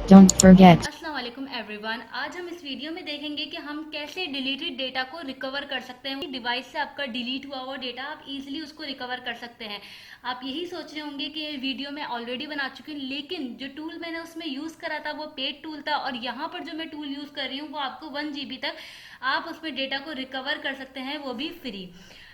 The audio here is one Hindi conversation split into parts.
Don't forget. अस्सलाम वालेकुम एवरीवन। आज हम इस वीडियो में देखेंगे कि हम कैसे डिलीटेड डेटा को रिकवर कर सकते हैं। डिवाइस से आपका डिलीट हुआ हुआ डेटा आप इजीली उसको रिकवर कर सकते हैं। आप यही सोच रहे होंगे कि ये वीडियो मैं ऑलरेडी बना चुकी हूँ, लेकिन जो टूल मैंने उसमें यूज़ करा था वो पेड टूल था, और यहाँ पर जो मैं टूल यूज़ कर रही हूँ वो आपको 1 GB तक आप उसमें डेटा को रिकवर कर सकते हैं, वो भी फ्री।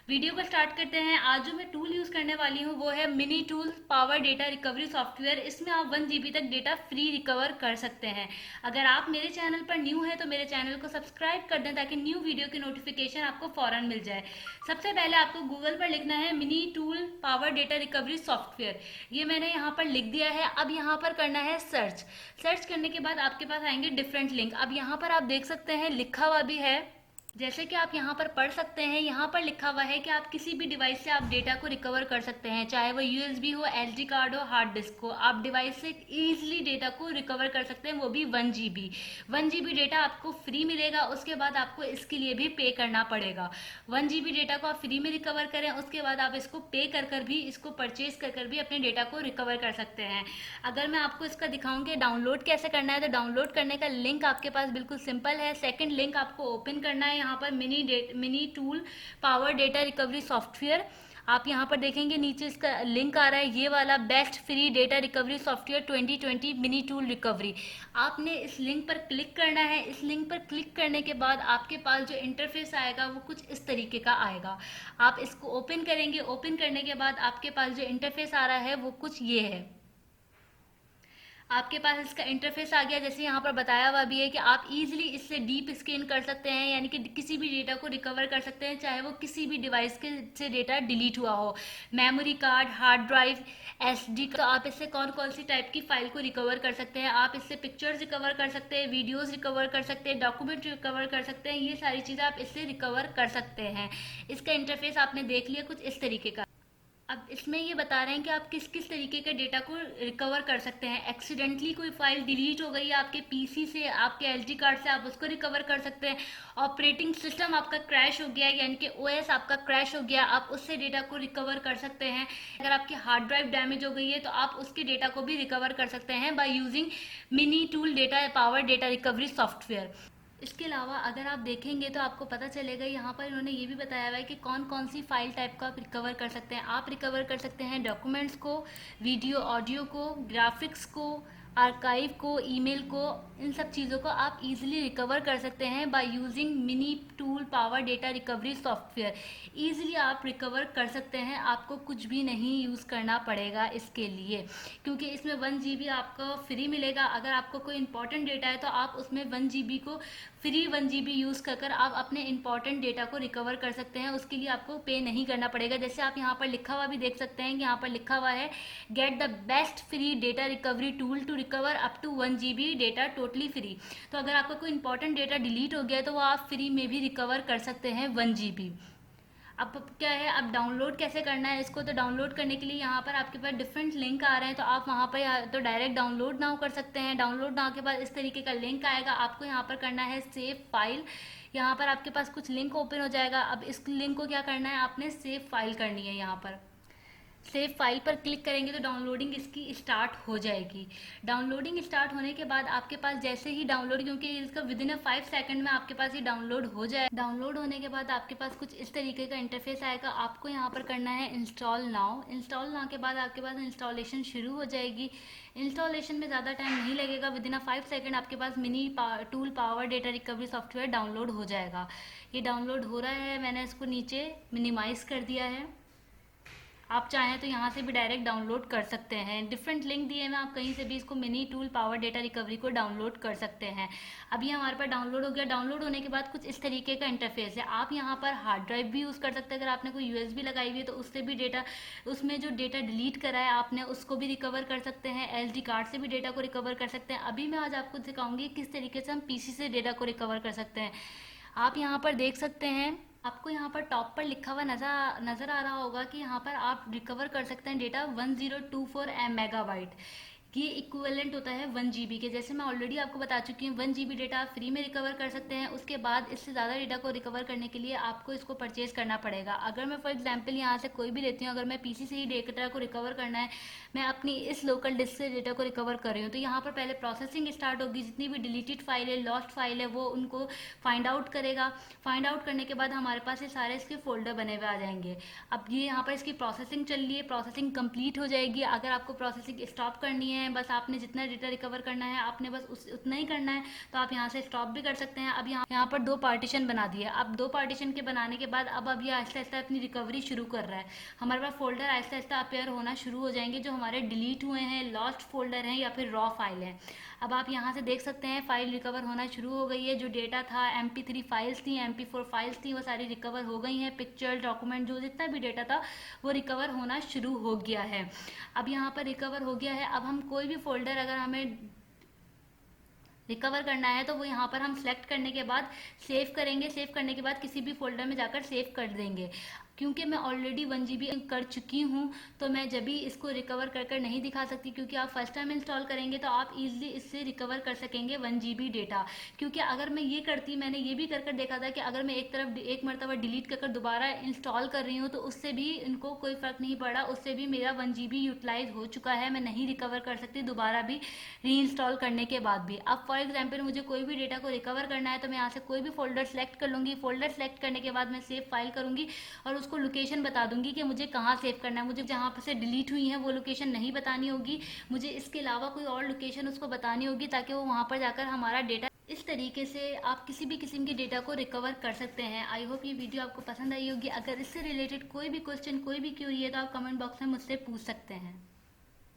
वीडियो को स्टार्ट करते हैं। आज जो मैं टूल यूज़ करने वाली हूँ वो है mini tool power data recovery software. इसमें आप 1 GB तक डेटा फ्री रिकवर कर सकते हैं। अगर आप मेरे चैनल पर न्यू हैं तो मेरे चैनल को सब्सक्राइब कर दें ताकि न्यू वीडियो की नोटिफिकेशन आपको फ़ौरन मिल जाए। सबसे पहले आपको गूगल पर लिखना है mini tool power data recovery software. ये मैंने यहाँ पर लिख दिया है। अब यहाँ पर करना है सर्च। सर्च करने के बाद आपके पास आएंगे डिफरेंट लिंक। अब यहाँ पर आप देख सकते हैं लिखा हुआ भी है, जैसे कि आप यहाँ पर पढ़ सकते हैं। यहाँ पर लिखा हुआ है कि आप किसी भी डिवाइस से आप डेटा को रिकवर कर सकते हैं, चाहे वो यूएसबी हो, एसडी कार्ड हो, हार्ड डिस्क हो। आप डिवाइस से इजीली डेटा को रिकवर कर सकते हैं, वो भी 1 GB। 1 GB डेटा आपको फ्री मिलेगा। उसके बाद आपको इसके लिए भी पे करना पड़ेगा। 1 GB डेटा को आप फ्री में रिकवर करें, उसके बाद आप इसको पे कर भी, इसको परचेज कर भी अपने डेटा को रिकवर कर सकते हैं। अगर मैं आपको इसका दिखाऊं कि डाउनलोड कैसे करना है, तो डाउनलोड करने का लिंक आपके पास बिल्कुल सिंपल है। सेकंड लिंक आपको ओपन करना है यहाँ पर mini tool power data recovery software. आप यहाँ पर देखेंगे नीचे इसका लिंक आ रहा है, ये वाला best free data recovery software 2020 mini tool recovery. आपने इस लिंक पर क्लिक करना है। इस लिंक पर क्लिक करने के बाद आपके पास जो इंटरफेस आएगा वो कुछ इस तरीके का आएगा। आप इसको ओपन करेंगे। ओपन करने के बाद आपके पास जो इंटरफेस आ रहा है वो कुछ ये है। आपके पास इसका इंटरफेस आ गया। जैसे यहाँ पर बताया हुआ भी है कि आप इजीली इससे डीप स्कैन कर सकते हैं, यानी कि किसी भी डेटा को रिकवर कर सकते हैं, चाहे वो किसी भी डिवाइस के से डेटा डिलीट हुआ हो। Memory card, hard drive, SD. तो आप इससे कौन कौन सी टाइप की फाइल को रिकवर कर सकते हैं। आप इससे पिक्चर्स रिकवर कर सकते हैं, वीडियोज रिकवर कर सकते हैं, डॉक्यूमेंट रिकवर कर सकते हैं। ये सारी चीज़ें आप इससे रिकवर कर सकते हैं। इसका इंटरफेस आपने देख लिया कुछ इस तरीके का। अब इसमें ये बता रहे हैं कि आप किस किस तरीके के डेटा को रिकवर कर सकते हैं। एक्सीडेंटली कोई फाइल डिलीट हो गई है आपके पीसी से, आपके एसडी कार्ड से, आप उसको रिकवर कर सकते हैं। ऑपरेटिंग सिस्टम आपका क्रैश हो गया है, यानी कि ओएस आपका क्रैश हो गया, आप उससे डेटा को रिकवर कर सकते हैं। अगर आपकी हार्ड ड्राइव डैमेज हो गई है तो आप उसके डेटा को भी रिकवर कर सकते हैं by using mini tool data power data recovery software. इसके अलावा अगर आप देखेंगे तो आपको पता चलेगा, यहाँ पर इन्होंने ये भी बताया हुआ है कि कौन कौन सी फाइल टाइप को आप रिकवर कर सकते हैं। आप रिकवर कर सकते हैं डॉक्यूमेंट्स को, वीडियो ऑडियो को, ग्राफिक्स को, आर्काइव को, ईमेल को। इन सब चीज़ों को आप इजीली रिकवर कर सकते हैं by using mini tool power data recovery software. Easily आप रिकवर कर सकते हैं, आपको कुछ भी नहीं यूज़ करना पड़ेगा इसके लिए, क्योंकि इसमें 1 GB आपको फ्री मिलेगा। अगर आपको कोई इंपॉर्टेंट डेटा है तो आप उसमें 1 GB को फ्री 1 GB यूज़ कर आप अपने इंपॉर्टेंट डेटा को रिकवर कर सकते हैं। उसके लिए आपको पे नहीं करना पड़ेगा। जैसे आप यहाँ पर लिखा हुआ भी देख सकते हैं कि यहाँ पर लिखा हुआ है get the best free data recovery tool to recover up to 1 GB data totally free. तो अगर आपका कोई इंपॉर्टेंट डेटा डिलीट हो गया तो वो आप फ्री में भी रिकवर कर सकते हैं 1 GB। अब क्या है, अब डाउनलोड कैसे करना है इसको, तो डाउनलोड करने के लिए यहाँ पर आपके पास डिफरेंट लिंक आ रहे हैं। तो आप वहाँ पर या तो डायरेक्ट डाउनलोड नाउ कर सकते हैं। डाउनलोड नाउ के बाद इस तरीके का लिंक आएगा, आपको यहाँ पर करना है सेव फाइल। यहाँ पर आपके पास कुछ लिंक ओपन हो जाएगा। अब इस लिंक को क्या करना है, आपने सेव फाइल करनी है। यहाँ पर सेव फाइल पर क्लिक करेंगे तो डाउनलोडिंग इसकी स्टार्ट हो जाएगी। डाउनलोडिंग स्टार्ट होने के बाद आपके पास जैसे ही डाउनलोड, क्योंकि इसका विद इन 5 सेकंड में आपके पास ये डाउनलोड हो जाए। डाउनलोड होने के बाद आपके पास कुछ इस तरीके का इंटरफेस आएगा। आपको यहाँ पर करना है इंस्टॉल नाउ। इंस्टॉल नाउ के बाद आपके पास इंस्टॉलेशन शुरू हो जाएगी। इंस्टॉलेशन में ज़्यादा टाइम नहीं लगेगा, विद इन 5 सेकंड आपके पास mini tool power data recovery software download हो जाएगा। ये डाउनलोड हो रहा है, मैंने इसको नीचे मिनिमाइज़ कर दिया है। आप चाहें तो यहाँ से भी डायरेक्ट डाउनलोड कर सकते हैं। डिफरेंट लिंक दिए हैं, आप कहीं से भी इसको mini tool power data recovery को डाउनलोड कर सकते हैं। अभी हमारे पास डाउनलोड हो गया। डाउनलोड होने के बाद कुछ इस तरीके का इंटरफेस है। आप यहाँ पर हार्ड ड्राइव भी यूज़ कर सकते हैं। अगर आपने कोई यूएसबी लगाई हुई है तो उससे भी डेटा, उसमें जो डेटा डिलीट करा है आपने उसको भी रिकवर कर सकते हैं। एसडी कार्ड से भी डेटा को रिकवर कर सकते हैं। अभी मैं आज आपको सिखाऊंगी किस तरीके से हम पीसी से डेटा को रिकवर कर सकते हैं। आप यहाँ पर देख सकते हैं, आपको यहाँ पर टॉप पर लिखा हुआ नज़र आ रहा होगा कि यहाँ पर आप रिकवर कर सकते हैं डेटा 1024 MB। ये इक्विवेलेंट होता है 1 GB के। जैसे मैं ऑलरेडी आपको बता चुकी हूँ 1 GB डेटा आप फ्री में रिकवर कर सकते हैं। उसके बाद इससे ज़्यादा डेटा को रिकवर करने के लिए आपको इसको परचेज करना पड़ेगा। अगर मैं फॉर एग्जांपल यहाँ से कोई भी लेती हूँ, अगर मैं पीसी से ही डेटा को रिकवर करना है, मैं अपनी इस लोकल डिस्क से डेटा को रिकवर कर रही हूँ, तो यहाँ पर पहले प्रोसेसिंग स्टार्ट होगी। जितनी भी डिलीटेड फाइल है, लॉस्ट फाइल है, वो उनको फाइंड आउट करेगा। फाइंड आउट करने के बाद हमारे पास ये सारे इसके फोल्डर बने हुए आ जाएंगे। अब ये यहाँ पर इसकी प्रोसेसिंग चल रही है, प्रोसेसिंग कंप्लीट हो जाएगी। अगर आपको प्रोसेसिंग स्टॉप करनी है, बस आपने जितना डेटा रिकवर करना है आपने बस उतना ही करना है, तो आप यहाँ से स्टॉप भी कर सकते हैं। अब यहाँ पर 2 पार्टीशन बना दिए। अब 2 पार्टीशन के बनाने के बाद अब ये आहिस्ता आहिस्ता अपनी रिकवरी शुरू कर रहा है। हमारे पास फोल्डर आहिस्ता आहिस्ता अपेयर होना शुरू हो जाएंगे, जो हमारे डिलीट हुए हैं, लॉस्ट फोल्डर हैं या फिर रॉ फाइल है। अब आप यहाँ से देख सकते हैं फाइल रिकवर होना शुरू हो गई है। जो डेटा था, MP3 फाइल्स थी, MP4 फाइल्स थी, वो सारी रिकवर हो गई हैं। पिक्चर, डॉक्यूमेंट, जो जितना भी डेटा था वो रिकवर होना शुरू हो गया है। अब यहाँ पर रिकवर हो गया है। अब हम कोई भी फोल्डर अगर हमें रिकवर करना है तो वो यहाँ पर हम सेलेक्ट करने के बाद सेव करेंगे। सेव करने के बाद किसी भी फोल्डर में जाकर सेव कर देंगे। क्योंकि मैं ऑलरेडी 1 GB कर चुकी हूँ, तो मैं जब भी इसको रिकवर कर कर नहीं दिखा सकती, क्योंकि आप फर्स्ट टाइम इंस्टॉल करेंगे तो आप इजीली इससे रिकवर कर सकेंगे 1 GB डेटा। क्योंकि अगर मैं ये करती, मैंने ये भी कर कर देखा था कि अगर मैं एक मरतबा डिलीट कर कर दोबारा इंस्टॉल कर रही हूँ तो उससे भी इनको कोई फ़र्क नहीं पड़ा, उससे भी मेरा 1 GB यूटिलाइज हो चुका है। मैं नहीं रिकवर कर सकती दोबारा भी री इंस्टॉल करने के बाद भी। अब फॉर एग्जाम्पल मुझे कोई भी डेटा को रिकवर करना है तो मैं यहाँ से कोई भी फोल्डर सेलेक्ट कर लूँगी। फोल्डर सेलेक्ट करने के बाद मैं सेव फाइल करूँगी और उसको लोकेशन बता दूंगी कि मुझे कहाँ सेव करना है। मुझे जहाँ से डिलीट हुई है वो लोकेशन नहीं बतानी होगी, मुझे इसके अलावा कोई और लोकेशन उसको बतानी होगी, ताकि वो वहाँ पर जाकर हमारा डेटा, इस तरीके से आप किसी भी किस्म के डेटा को रिकवर कर सकते हैं। आई होप ये वीडियो आपको पसंद आई होगी। अगर इससे रिलेटेड कोई भी क्वेश्चन, कोई भी क्यूरी है तो आप कमेंट बॉक्स में मुझसे पूछ सकते हैं।